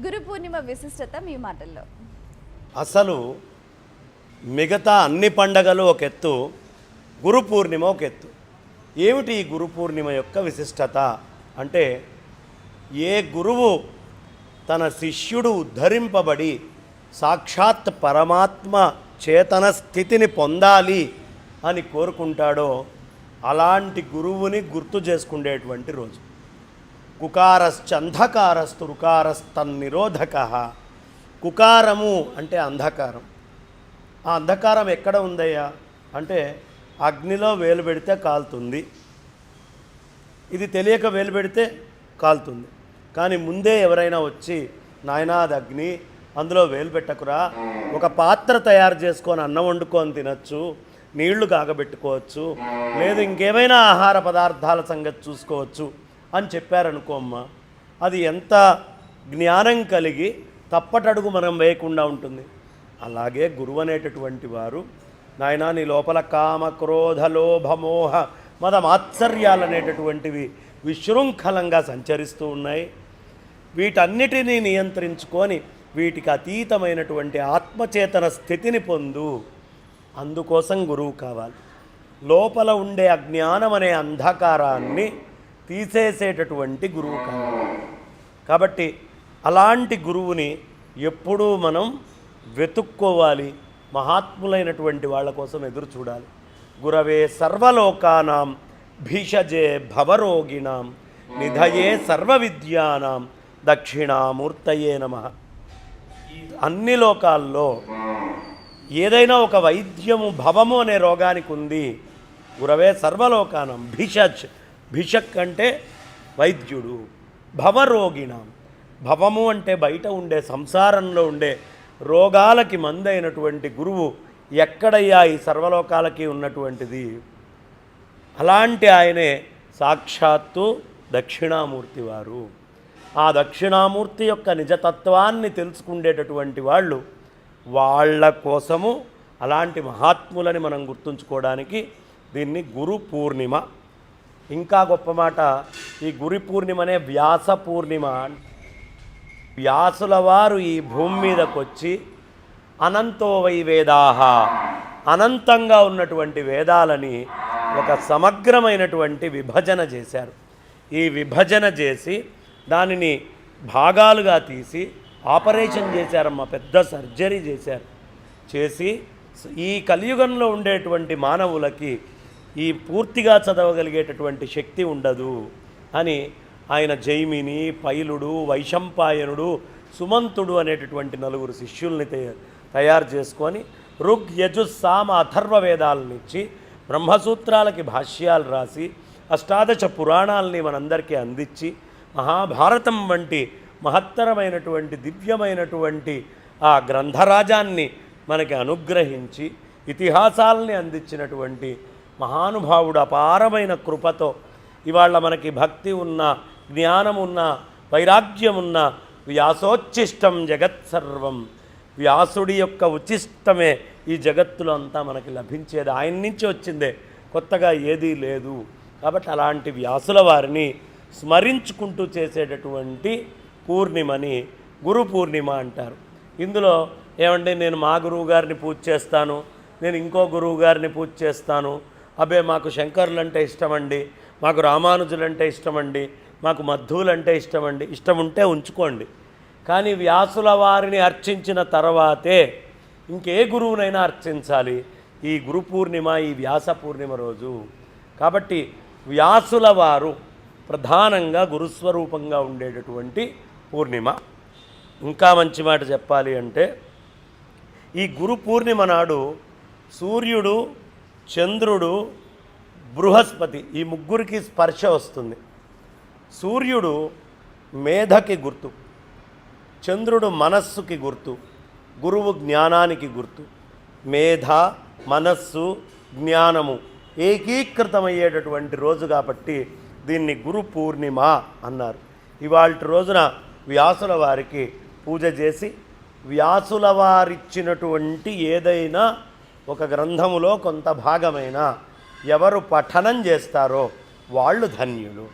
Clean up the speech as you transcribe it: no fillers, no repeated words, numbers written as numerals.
గురు పూర్ణిమ విశిష్టత మీ మాటల్లో. అసలు మిగతా అన్ని పండగలు ఒక ఎత్తు, గురు పూర్ణిమ ఒక ఎత్తు. ఏమిటి ఈ గురు పూర్ణిమ యొక్క విశిష్టత అంటే, ఏ గురువు తన శిష్యుడు ఉద్ధరింపబడి సాక్షాత్ పరమాత్మ చేతన స్థితిని పొందాలి అని కోరుకుంటాడో అలాంటి గురువుని గుర్తు చేసుకునేటువంటి రోజు. కుకారశ్చంధకారస్తు రుకారస్తన్నిరోధక. కుకారము అంటే అంధకారం. ఆ అంధకారం ఎక్కడ ఉందయ్యా అంటే, అగ్నిలో వేలు పెడితే కాలుతుంది, ఇది తెలియక వేలు పెడితే కాలుతుంది. కానీ ముందే ఎవరైనా వచ్చి, నాయనా అది అగ్ని, అందులో వేలు పెట్టకురా, ఒక పాత్ర తయారు చేసుకొని అన్నం వండుకొని తినచ్చు, నీళ్లు కాగబెట్టుకోవచ్చు, లేదు ఇంకేమైనా ఆహార పదార్థాల సంగతి చూసుకోవచ్చు అని చెప్పారనుకో అమ్మా, అది ఎంత జ్ఞానం కలిగి తప్పటడుగు మనం వేయకుండా ఉంటుంది. అలాగే గురువు అనేటటువంటి వారు, నాయనా నీ లోపల కామ క్రోధ లోభ మోహ మద మాత్సర్యాలు అనేటటువంటివి విశృంఖలంగా సంచరిస్తూ ఉన్నాయి. వీటన్నిటినీ నియంత్రించుకొని వీటికి అతీతమైనటువంటి ఆత్మచేతన స్థితిని పొందు. అందుకోసం గురువు కావాలి. లోపల ఉండే అజ్ఞానం అనే అంధకారాన్ని తీసేసేటటువంటి గురువు కావాలి. కాబట్టి అలాంటి గురువుని ఎప్పుడూ మనం వెతుక్కోవాలి, మహాత్ములైనటువంటి వాళ్ళ కోసం ఎదురు చూడాలి. గురవే సర్వలోకానాం భీషజే భవరోగిణాం నిధయే సర్వ విద్యానాం దక్షిణామూర్తయే నమః. అన్ని లోకాల్లో ఏదైనా ఒక వైద్యము భవము అనే రోగానికి ఉంది. గురవే సర్వలోకానం భిషజ్, భిషక్ అంటే వైద్యుడు, భవరోగిణం, భవము అంటే బయట ఉండే సంసారంలో ఉండే రోగాలకి మందైనటువంటి గురువు ఎక్కడయ్యా ఈ సర్వలోకాలకి ఉన్నటువంటిది? అలాంటి ఆయనే సాక్షాత్తు దక్షిణామూర్తి వారు. ఆ దక్షిణామూర్తి యొక్క నిజతత్వాన్ని తెలుసుకునేటటువంటి వాళ్ళు, వాళ్ళ కోసము అలాంటి మహాత్ములని మనం గుర్తుంచుకోవడానికి దీన్ని గురు పూర్ణిమ. ఇంకా గొప్ప మాట, ఈ గురు పూర్ణిమనే వ్యాస పూర్ణిమ. వ్యాసుల వారు ఈ భూమి మీదకి వచ్చి అనంతో వై వేదాహ, అనంతంగా ఉన్నటువంటి వేదాలని ఒక సమగ్రమైనటువంటి విభజన చేశారు. ఈ విభజన చేసి దానిని భాగాలుగా తీసి ఆపరేషన్ చేశారమ్మ, పెద్ద సర్జరీ చేశారు. చేసి ఈ కలియుగంలో ఉండేటువంటి మానవులకి ఈ పూర్తిగా చదవగలిగేటటువంటి శక్తి ఉండదు అని ఆయన జైమిని, పైలుడు, వైశంపాయనుడు, సుమంతుడు అనేటటువంటి నలుగురు శిష్యుల్ని తయారు చేసుకొని ఋగ్ యజు సామ అథర్వ వేదాలనిచ్చి బ్రహ్మసూత్రాలకి భాష్యాలు రాసి అష్టాదశ పురాణాలని మనందరికీ అందించి మహాభారతం వంటి మహత్తరమైనటువంటి దివ్యమైనటువంటి ఆ గ్రంథరాజాన్ని మనకి అనుగ్రహించి ఇతిహాసాలని అందించినటువంటి మహానుభావుడు అపారమైన కృపతో ఇవాళ మనకి భక్తి ఉన్న, జ్ఞానం ఉన్న, వైరాగ్యం ఉన్న వ్యాసోచ్ఛిష్టం జగత్సర్వం. వ్యాసుడి యొక్క ఉచిష్టమే ఈ జగత్తులో అంతా మనకి లభించేది, ఆయన నుంచి వచ్చిందే, కొత్తగా ఏదీ లేదు. కాబట్టి అలాంటి వ్యాసుల వారిని స్మరించుకుంటూ చేసేటటువంటి పూర్ణిమని గురు పూర్ణిమ అంటారు. ఇందులో ఏమంటే నేను మా గురువు గారిని పూజ చేస్తాను, నేను ఇంకో గురువు గారిని పూజ చేస్తాను, అబ్బే మాకు శంకరులంటే ఇష్టమండి, మాకు రామానుజులంటే ఇష్టమండి, మాకు మధ్వులంటే ఇష్టమండి, ఇష్టం ఉంటే ఉంచుకోండి. కానీ వ్యాసుల వారిని అర్చించిన తర్వాతే ఇంకే గురువునైనా అర్చించాలి ఈ గురు పూర్ణిమ, ఈ వ్యాస పూర్ణిమ రోజు. కాబట్టి వ్యాసుల వారు ప్రధానంగా గురుస్వరూపంగా ఉండేటటువంటి పూర్ణిమ. ఇంకా మంచి మాట చెప్పాలి అంటే, ఈ గురు పూర్ణిమ నాడు సూర్యుడు, చంద్రుడు, బృహస్పతి ఈ ముగ్గురికి స్పర్శ వస్తుంది. సూర్యుడు మేధకి గుర్తు, చంద్రుడు మనస్సుకి గుర్తు, గురువు జ్ఞానానికి గుర్తు. మేధ, మనస్సు, జ్ఞానము ఏకీకృతమయ్యేటటువంటి రోజు కాబట్టి దీన్ని గురు పూర్ణిమ అన్నారు. ఇవాళ రోజున వ్యాసుల వారికి పూజ చేసి వ్యాసుల వారిచ్చినటువంటి ఏదైనా ఒక గ్రంథములో కొంత భాగమైన ఎవరు పఠనం చేస్తారో వాళ్ళు ధన్యులు.